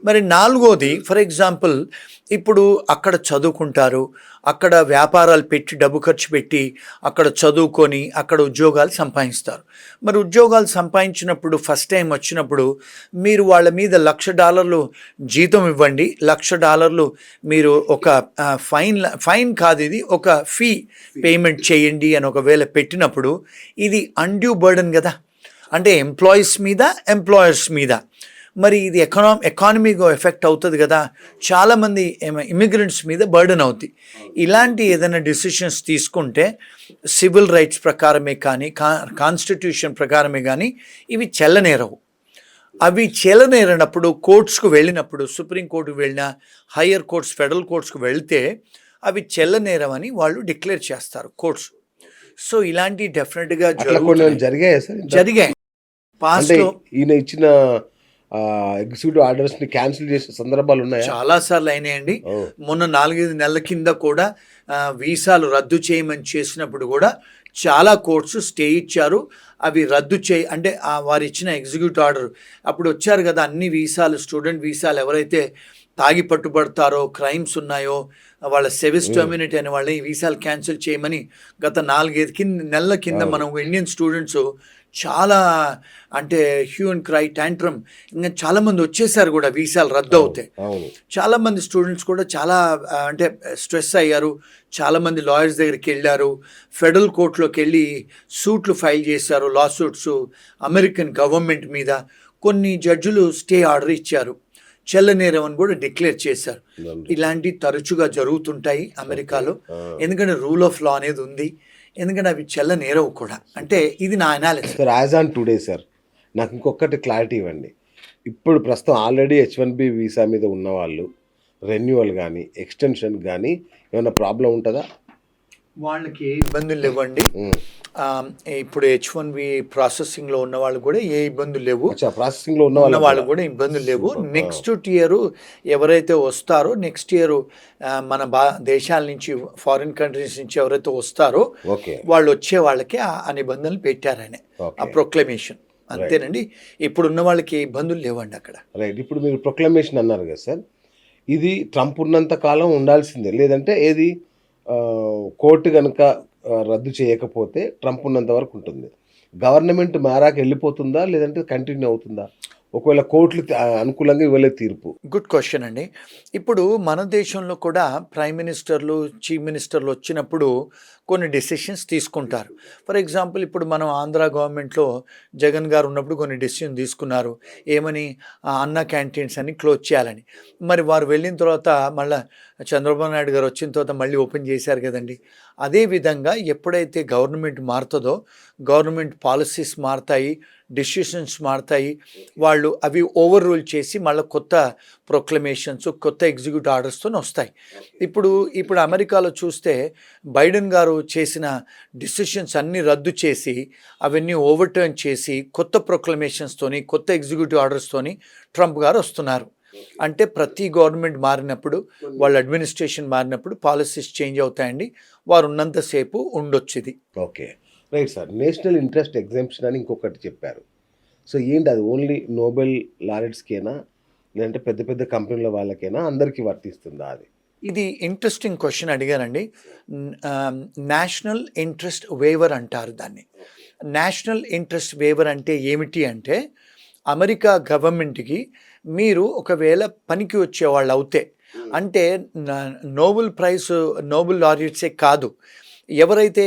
మరి నాలుగోది for example ఇప్పుడు అక్కడ చదువుకుంటారు, అక్కడ వ్యాపారాలు పెట్టి డబ్బు ఖర్చు పెట్టి అక్కడ చదువుకొని అక్కడ ఉద్యోగాలు సంపాదిస్తారు. మరి ఉద్యోగాలు సంపాదించినప్పుడు ఫస్ట్ టైం వచ్చినప్పుడు మీరు వాళ్ళ మీద $1,00,000 జీతం ఇవ్వండి, $1,00,000 మీరు ఒక ఫైన్ కాదు, ఇది ఒక ఫీ పేమెంట్ చేయండి అని ఒకవేళ పెట్టినప్పుడు ఇది అన్డ్యూ బర్డన్ కదా, అంటే ఎంప్లాయీస్ మీద ఎంప్లాయర్స్ మీద. మరి ఇది ఎకానమీగా ఎఫెక్ట్ అవుతుంది కదా, చాలామంది ఇమిగ్రెంట్స్ మీద బర్డెన్ అవుతుంది. ఇలాంటి ఏదైనా డిసిషన్స్ తీసుకుంటే సివిల్ రైట్స్ ప్రకారమే కానీ కాన్స్టిట్యూషన్ ప్రకారమే కానీ ఇవి చెల్లనేరవు. అవి చెల్లనేరినప్పుడు కోర్ట్స్కు వెళ్ళినప్పుడు, సుప్రీంకోర్టుకు వెళ్ళినా, హయ్యర్ కోర్ట్స్, ఫెడరల్ కోర్ట్స్కు వెళ్తే అవి చెల్లనేరవని వాళ్ళు డిక్లేర్ చేస్తారు కోర్ట్స్. సో ఇలాంటి డెఫినెట్గా జరిగాయి. పాస్ట్లో ఈయన ఇచ్చిన ఎగ్జిక్యూటివ్ ఆర్డర్స్ని క్యాన్సిల్ చేసే సందర్భాలు ఉన్నాయి, చాలాసార్లు అయినాయండి. మొన్న 4-5 నెలల కింద కూడా వీసాలు రద్దు చేయమని చేసినప్పుడు కూడా చాలా కోర్ట్స్ స్టే ఇచ్చారు. అవి రద్దు అంటే వారు ఇచ్చిన ఎగ్జిక్యూటివ్ ఆర్డర్ అప్పుడు వచ్చారు కదా, అన్ని వీసాలు, స్టూడెంట్ వీసాలు ఎవరైతే తాగి పట్టుబడతారో, క్రైమ్స్ ఉన్నాయో, వాళ్ళ సెవిస్ టర్మినేట్ అయిన వాళ్ళని ఈ వీసాలు క్యాన్సిల్ చేయమని గత 4-5 నెలల కింద మనం ఇండియన్ స్టూడెంట్స్ చాలా అంటే హ్యూ అండ్ క్రై ట్యాంట్రమ్, ఇంకా చాలామంది వచ్చేసారు కూడా వీసాలు రద్దు అవుతాయి. చాలామంది స్టూడెంట్స్ కూడా చాలా అంటే స్ట్రెస్ అయ్యారు. చాలామంది లాయర్స్ దగ్గరికి వెళ్ళారు, ఫెడరల్ కోర్టులోకి వెళ్ళి సూట్లు ఫైల్ చేశారు, లా సూట్స్ అమెరికన్ గవర్నమెంట్ మీద. కొన్ని జడ్జిలు స్టే ఆర్డర్ ఇచ్చారు, చెల్లనేరం అని కూడా డిక్లేర్ చేశారు. ఇలాంటివి తరచుగా జరుగుతుంటాయి అమెరికాలో, ఎందుకంటే రూల్ ఆఫ్ లా అనేది ఉంది, ఎందుకంటే అవి చెల్లనేరవు కూడా. అంటే ఇది నా analysis. Sir as on today sir నాకు ఇంకొకటి క్లారిటీ ఇవ్వండి. ఇప్పుడు ప్రస్తుతం ఆల్రెడీ H1B వీసా మీద ఉన్న వాళ్ళు రెన్యువల్ కానీ ఎక్స్టెన్షన్ కానీ ఏమైనా ప్రాబ్లం ఉంటుందా? వాళ్ళకి ఏ ఇబ్బందులు లేవండి. ఇప్పుడు H1B ప్రాసెసింగ్లో ఉన్న వాళ్ళు కూడా ఏ ఇబ్బందులు లేవు, ప్రాసెసింగ్లో ఉన్న వాళ్ళు కూడా ఇబ్బందులు లేవు. నెక్స్ట్ ఇయర్ ఎవరైతే వస్తారో, నెక్స్ట్ ఇయర్ మన దేశాల నుంచి, ఫారిన్ కంట్రీస్ నుంచి ఎవరైతే వస్తారో వాళ్ళు వచ్చే వాళ్ళకి ఆ నిబంధనలు పెట్టారని ఆ ప్రొక్లమేషన్. అంతేనండి, ఇప్పుడు ఉన్న వాళ్ళకి ఇబ్బందులు లేవండి అక్కడ. రైట్. ఇప్పుడు మీరు ప్రొక్లమేషన్ అన్నారు కదా సార్, ఇది ట్రంప్ ఉన్నంత కాలం ఉండాల్సిందే, లేదంటే ఏది కోర్టు కనుక రద్దు చేయకపోతే ట్రంప్ ఉన్నంత వరకు ఉంటుంది, గవర్నమెంట్ మారాక వెళ్ళిపోతుందా లేదంటే కంటిన్యూ అవుతుందా ఒకవేళ కోర్టులు అనుకూలంగా ఇవ్వలే తీర్పు? గుడ్ క్వశ్చన్ అండి. ఇప్పుడు మన దేశంలో కూడా ప్రైమ్ మినిస్టర్లు, చీఫ్ మినిస్టర్లు వచ్చినప్పుడు కొన్ని డెసిషన్స్ తీసుకుంటారు. ఫర్ ఎగ్జాంపుల్ ఇప్పుడు మనం ఆంధ్ర గవర్నమెంట్లో జగన్ గారు ఉన్నప్పుడు కొన్ని డెసిషన్ తీసుకున్నారు, ఏమని, అన్న క్యాంటీన్స్ అని క్లోజ్ చేయాలని. మరి వారు వెళ్ళిన తర్వాత మళ్ళీ చంద్రబాబు నాయుడు గారు వచ్చిన తర్వాత మళ్ళీ ఓపెన్ చేశారు కదండి. అదేవిధంగా ఎప్పుడైతే గవర్నమెంట్ మారుతుందో, గవర్నమెంట్ పాలసీస్ మారుతాయి, డెసిషన్స్ మారుతాయి, వాళ్ళు అవి ఓవర్ రూల్ చేసి మళ్ళీ కొత్త ప్రొక్లమేషన్స్, కొత్త ఎగ్జిక్యూటివ్ ఆర్డర్స్తో వస్తాయి. ఇప్పుడు అమెరికాలో చూస్తే బైడెన్ గారు చేసిన డెసిషన్స్ అన్నీ రద్దు చేసి అవన్నీ ఓవర్టర్న్ చేసి కొత్త ప్రొక్లమేషన్స్తోని, కొత్త ఎగ్జిక్యూటివ్ ఆర్డర్స్తోని ట్రంప్ గారు వస్తున్నారు. అంటే ప్రతి గవర్నమెంట్ మారినప్పుడు, వాళ్ళ అడ్మినిస్ట్రేషన్ మారినప్పుడు పాలసీస్ చేంజ్ అవుతాయండి. వారు ఉన్నంతసేపు ఉండొచ్చు ఇది. Okay, right sir. National interest exemption అని ఇంకొకటి చెప్పారు. సో ఏంటి అది? ఓన్లీ నోబెల్ లారెట్స్కేనా లేదంటే పెద్ద పెద్ద కంపెనీల వాళ్ళకేనా, అందరికీ వర్తిస్తుందా? అది ఇది ఇంట్రెస్టింగ్ క్వశ్చన్ అడిగారండి. నేషనల్ ఇంట్రెస్ట్ వేవర్ అంటారు దాన్ని. నేషనల్ ఇంట్రెస్ట్ వేవర్ అంటే ఏమిటి అంటే, అమెరికా గవర్నమెంట్కి మీరు ఒకవేళ పనికి వచ్చేవాళ్ళు అవుతే, అంటే నోబెల్ లారెట్సే కాదు, ఎవరైతే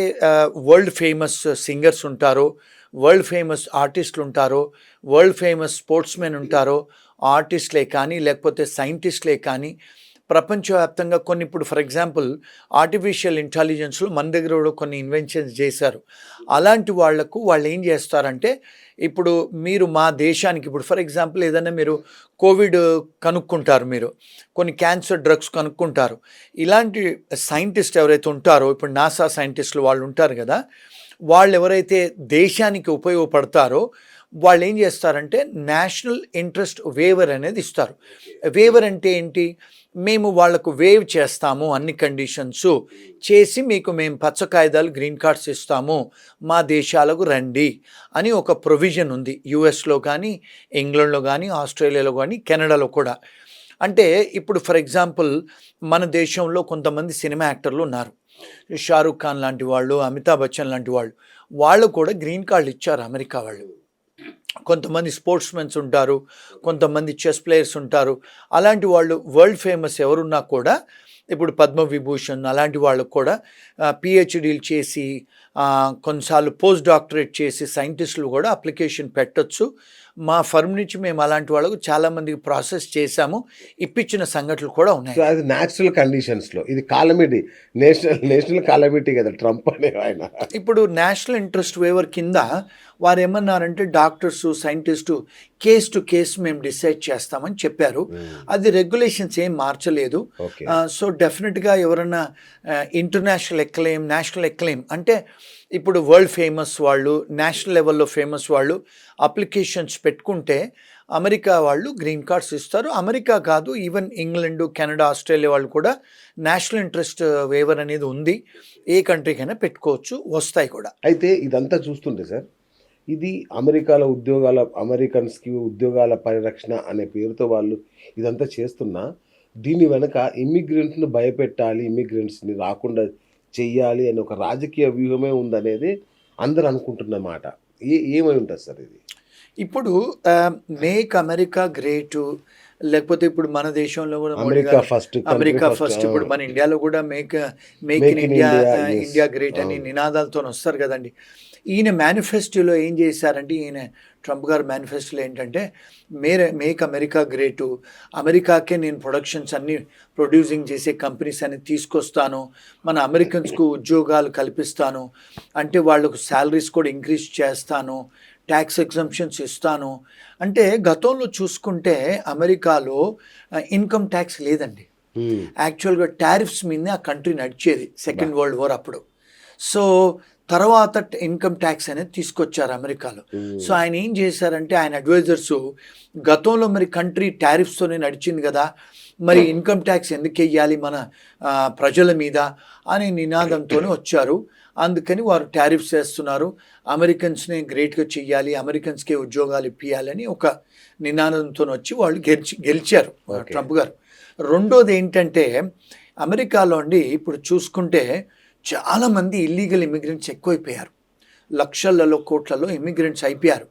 వరల్డ్ ఫేమస్ సింగర్స్ ఉంటారో, వరల్డ్ ఫేమస్ ఆర్టిస్టులు ఉంటారో, వరల్డ్ ఫేమస్ స్పోర్ట్స్మెన్ ఉంటారో, ఆర్టిస్టులే కానీ లేకపోతే సైంటిస్టులే కానీ, ప్రపంచవ్యాప్తంగా కొన్ని, ఇప్పుడు ఫర్ ఎగ్జాంపుల్ ఆర్టిఫిషియల్ ఇంటెలిజెన్స్లో మన దగ్గర కూడా కొన్ని ఇన్వెన్షన్స్ చేశారు. అలాంటి వాళ్ళు ఏం చేస్తారంటే, ఇప్పుడు మీరు మా దేశానికి, ఇప్పుడు ఫర్ ఎగ్జాంపుల్ ఏదైనా మీరు కోవిడ్ కనుక్కుంటారు, మీరు కొన్ని క్యాన్సర్ డ్రగ్స్ కనుక్కుంటారు. ఇలాంటి సైంటిస్ట్ ఎవరైతే ఉంటారో, ఇప్పుడు నాసా సైంటిస్టులు వాళ్ళు ఉంటారు కదా, వాళ్ళు ఎవరైతే దేశానికి ఉపయోగపడతారో వాళ్ళు ఏం చేస్తారంటే నేషనల్ ఇంట్రెస్ట్ వేవర్ అనేది ఇస్తారు. వేవర్ అంటే ఏంటి? మేము వాళ్లకు వేవ్ చేస్తాము, అన్ని కండిషన్స్ చేసి మీకు మేము పచ్చ కాగితాలు, గ్రీన్ కార్డ్స్ ఇస్తాము, మా దేశాలకు రండి అని ఒక ప్రొవిజన్ ఉంది. యుఎస్లో కానీ, ఇంగ్లాండ్లో కానీ, ఆస్ట్రేలియాలో కానీ, కెనడాలో కూడా. అంటే ఇప్పుడు ఫర్ ఎగ్జాంపుల్ మన దేశంలో కొంతమంది సినిమా యాక్టర్లు ఉన్నారు. షారూక్ ఖాన్ లాంటి వాళ్ళు, అమితాబ్ బచ్చన్ లాంటి వాళ్ళు కూడా గ్రీన్ కార్డులు ఇచ్చారు అమెరికా వాళ్ళు. కొంతమంది స్పోర్ట్స్ మెన్స్ ఉంటారు, కొంతమంది చెస్ ప్లేయర్స్ ఉంటారు. అలాంటి వాళ్ళు వరల్డ్ ఫేమస్ ఎవరున్నా కూడా ఇప్పుడు పద్మవిభూషణ్ అలాంటి వాళ్ళకు కూడా పిహెచ్డీలు చేసి కొన్నిసార్లు పోస్ట్ డాక్టరేట్ చేసి సైంటిస్టులు కూడా అప్లికేషన్ పెట్టొచ్చు. మా ఫర్మ్ నుంచి మేము అలాంటి వాళ్ళకు చాలామందికి ప్రాసెస్ చేశాము, ఇప్పించిన సంఘటనలు కూడా ఉన్నాయి. సో అది న్యాచురల్ కండిషన్స్లో, ఇది కాలమిటీ, నేషనల్ కాలమిటీ కదా ట్రంప్ అనే ఆయన. ఇప్పుడు నేషనల్ ఇంట్రెస్ట్ వేవర్ కింద వారు ఏమన్నారంటే doctors scientist case to case మేము డిసైడ్ చేస్తామని చెప్పారు. అది రెగ్యులేషన్స్ ఏం మార్చలేదు. సో డెఫినెట్గా ఎవరన్నా ఇంటర్నేషనల్ ఎక్లెయిమ్, నేషనల్ ఎక్లెయిమ్ అంటే ఇప్పుడు వరల్డ్ ఫేమస్ వాళ్ళు, నేషనల్ లెవెల్లో ఫేమస్ వాళ్ళు అప్లికేషన్స్ పెట్టుకుంటే అమెరికా వాళ్ళు గ్రీన్ కార్డ్స్ ఇస్తారు. అమెరికా కాదు, ఈవెన్ ఇంగ్లాండ్, కెనడా, ఆస్ట్రేలియా వాళ్ళు కూడా నేషనల్ ఇంట్రెస్ట్ వేవర్ అనేది ఉంది. ఏ కంట్రీకైనా పెట్టుకోవచ్చు, వస్తాయి కూడా. అయితే ఇదంతా చూస్తుంటే సార్, ఇది అమెరికాలో అమెరికన్స్కి ఉద్యోగాల పరిరక్షణ అనే పేరుతో వాళ్ళు ఇదంతా చేస్తున్నా, దీని వెనక ఇమ్మిగ్రెంట్స్ని భయపెట్టాలి, ఇమ్మిగ్రెంట్స్ని రాకుండా చెయ్యాలి అనే ఒక రాజకీయ వ్యూహమే ఉందనేది అందరూ అనుకుంటున్నమాట. ఏమై ఉంటుంది సార్ ఇది? ఇప్పుడు మేక్ అమెరికా గ్రేట్, లేకపోతే ఇప్పుడు మన దేశంలో కూడా అమెరికా ఫస్ట్, ఇప్పుడు మన ఇండియాలో కూడా మేక్ ఇన్ ఇండియా గ్రేట్ అని నినాదాలతో వస్తారు కదండి. ఈయన మేనిఫెస్టోలో ఏం చేశారంటే, ఈయన ట్రంప్ గారు మేనిఫెస్టోలో ఏంటంటే మేక్ అమెరికా గ్రేటు, అమెరికాకే నేను ప్రొడక్షన్స్ అన్ని ప్రొడ్యూసింగ్ చేసే కంపెనీస్ అన్ని తీసుకొస్తాను, మన అమెరికన్స్కు ఉద్యోగాలు కల్పిస్తాను, అంటే వాళ్ళకు శాలరీస్ కూడా ఇంక్రీజ్ చేస్తాను, ట్యాక్స్ ఎగ్జంప్షన్స్ ఇస్తాను. అంటే గతంలో చూసుకుంటే అమెరికాలో ఇన్కమ్ ట్యాక్స్ లేదండి. యాక్చువల్గా టారిఫ్స్ మీదనే ఆ కంట్రీ నడిచేది సెకండ్ వరల్డ్ వార్ అప్పుడు. సో తర్వాత ఇన్కమ్ ట్యాక్స్ అనేది తీసుకొచ్చారు అమెరికాలో. సో ఆయన ఏం చేశారంటే, ఆయన అడ్వైజర్స్ గతంలో మరి కంట్రీ టారిఫ్స్తోనే నడిచింది కదా, మరి ఇన్కమ్ ట్యాక్స్ ఎందుకు వెయ్యాలి మన ప్రజల మీద అనే నినాదంతోనే వచ్చారు. అందుకని వారు టారిఫ్స్ వేస్తున్నారు, అమెరికన్స్ని గ్రేట్గా చెయ్యాలి, అమెరికన్స్కే ఉద్యోగాలు ఇప్పించాలని ఒక నినాదంతో వచ్చి వాళ్ళు గెలిచారు ట్రంప్ గారు. రెండోది ఏంటంటే, అమెరికాలో అండి ఇప్పుడు చూసుకుంటే చాలామంది ఇల్లీగల్ ఇమిగ్రెంట్స్ ఎక్కువైపోయారు, లక్షలలో కోట్లలో ఇమిగ్రెంట్స్ అయిపోయారు.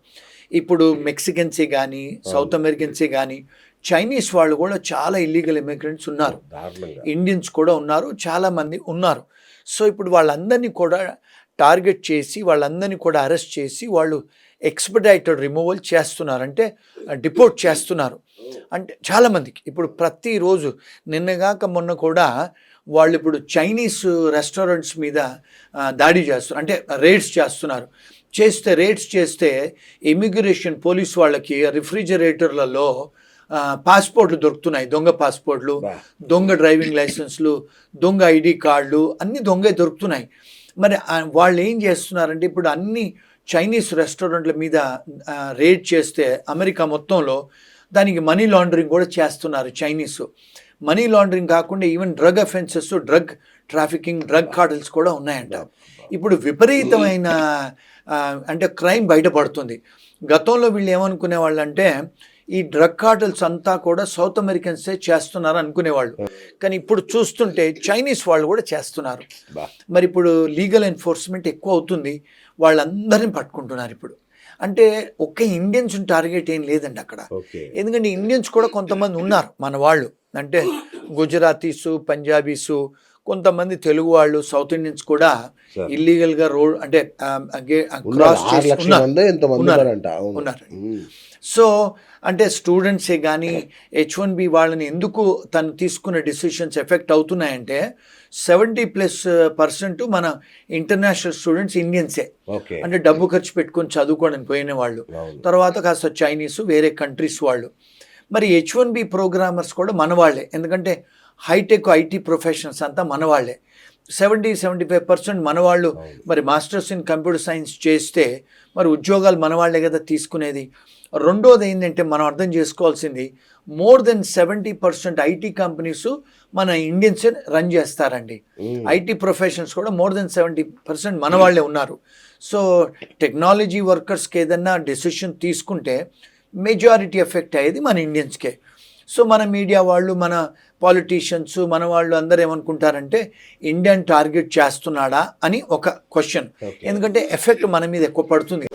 ఇప్పుడు మెక్సికన్సే కానీ, సౌత్ అమెరికన్సే కానీ, చైనీస్ వాళ్ళు కూడా చాలా ఇల్లీగల్ ఇమిగ్రెంట్స్ ఉన్నారు, ఇండియన్స్ కూడా ఉన్నారు, చాలామంది ఉన్నారు. సో ఇప్పుడు వాళ్ళందరినీ కూడా టార్గెట్ చేసి వాళ్ళందరినీ కూడా అరెస్ట్ చేసి వాళ్ళు ఎక్స్పెడైటెడ్ రిమూవల్ చేస్తున్నారు, అంటే డిపోర్ట్ చేస్తున్నారు. అంటే చాలామందికి ఇప్పుడు ప్రతిరోజు నిన్నగాక మొన్న కూడా వాళ్ళు ఇప్పుడు చైనీస్ రెస్టారెంట్స్ మీద దాడి చేస్తున్నారు, అంటే రేడ్స్ చేస్తున్నారు. రేడ్స్ చేస్తే ఇమిగ్రేషన్ పోలీస్ వాళ్ళకి రిఫ్రిజిరేటర్లలో పాస్పోర్ట్లు దొరుకుతున్నాయి, దొంగ పాస్పోర్ట్లు, దొంగ డ్రైవింగ్ లైసెన్స్లు, దొంగ ఐడి కార్డులు అన్నీ దొంగ దొరుకుతున్నాయి. మరి వాళ్ళు ఏం చేస్తున్నారంటే, ఇప్పుడు అన్ని చైనీస్ రెస్టారెంట్ల మీద రేడ్ చేస్తే అమెరికా మొత్తంలో దానికి మనీ లాండరింగ్ కూడా చేస్తున్నారు చైనీస్. మనీ లాండరింగ్ కాకుండా even drug offences, drug trafficking, drug cartels కూడా ఉన్నాయంట. ఇప్పుడు విపరీతమైన అంటే క్రైమ్ బయటపడుతుంది. గతంలో వీళ్ళు ఏమనుకునే వాళ్ళు అంటే, ఈ డ్రగ్ కార్టెల్స్ అంతా కూడా సౌత్ అమెరికన్సే చేస్తున్నారు అనుకునేవాళ్ళు, కానీ ఇప్పుడు చూస్తుంటే చైనీస్ వాళ్ళు కూడా చేస్తున్నారు. మరి ఇప్పుడు లీగల్ ఎన్ఫోర్స్మెంట్ ఎక్కువ అవుతుంది, వాళ్ళందరినీ పట్టుకుంటున్నారు ఇప్పుడు. అంటే ఒక్క ఇండియన్స్ టార్గెట్ ఏం లేదండి అక్కడ, ఎందుకంటే ఇండియన్స్ కూడా కొంతమంది ఉన్నారు మన వాళ్ళు, అంటే గుజరాతీసు, పంజాబీసు, కొంతమంది తెలుగు వాళ్ళు, సౌత్ ఇండియన్స్ కూడా ఇల్లీగల్గా రోడ్ అంటే క్రాస్ ఉన్నారు. సో అంటే స్టూడెంట్సే కానీ H1B వాళ్ళని ఎందుకు తను తీసుకున్న డిసిషన్స్ ఎఫెక్ట్ అవుతున్నాయంటే 70+% మన ఇంటర్నేషనల్ స్టూడెంట్స్ ఇండియన్సే, అంటే డబ్బు ఖర్చు పెట్టుకొని చదువుకోవడానికి పోయిన వాళ్ళు, తర్వాత కాస్త చైనీస్, వేరే కంట్రీస్ వాళ్ళు. మరి H1B ప్రోగ్రామర్స్ కూడా మన వాళ్ళే, ఎందుకంటే హైటెక్ ఐటీ ప్రొఫెషనల్స్ అంతా మన వాళ్ళే. 70-75% మన వాళ్ళు. మరి మాస్టర్స్ ఇన్ కంప్యూటర్ సైన్స్ చేస్తే మరి ఉద్యోగాలు మన వాళ్ళే కదా తీసుకునేది. రెండోది ఏంటంటే, మనం అర్థం చేసుకోవాల్సింది, మోర్ దెన్ 70% ఐటీ కంపెనీస్ మన ఇండియన్సే రన్ చేస్తారండి. ఐటీ ప్రొఫెషనల్స్ కూడా మోర్ దెన్ 70% మన వాళ్ళే ఉన్నారు. సో టెక్నాలజీ వర్కర్స్కి ఏదన్నా డెసిషన్ తీసుకుంటే మెజారిటీ ఎఫెక్ట్ అయ్యేది మన ఇండియన్స్కే. సో మన మీడియా వాళ్ళు, మన పాలిటీషియన్స్, మన వాళ్ళు అందరూ ఏమనుకుంటారంటే ఇండియన్ టార్గెట్ చేస్తున్నాడా అని ఒక క్వశ్చన్. Okay. ఎందుకంటే ఎఫెక్ట్ మన మీద ఎక్కువ పడుతుంది.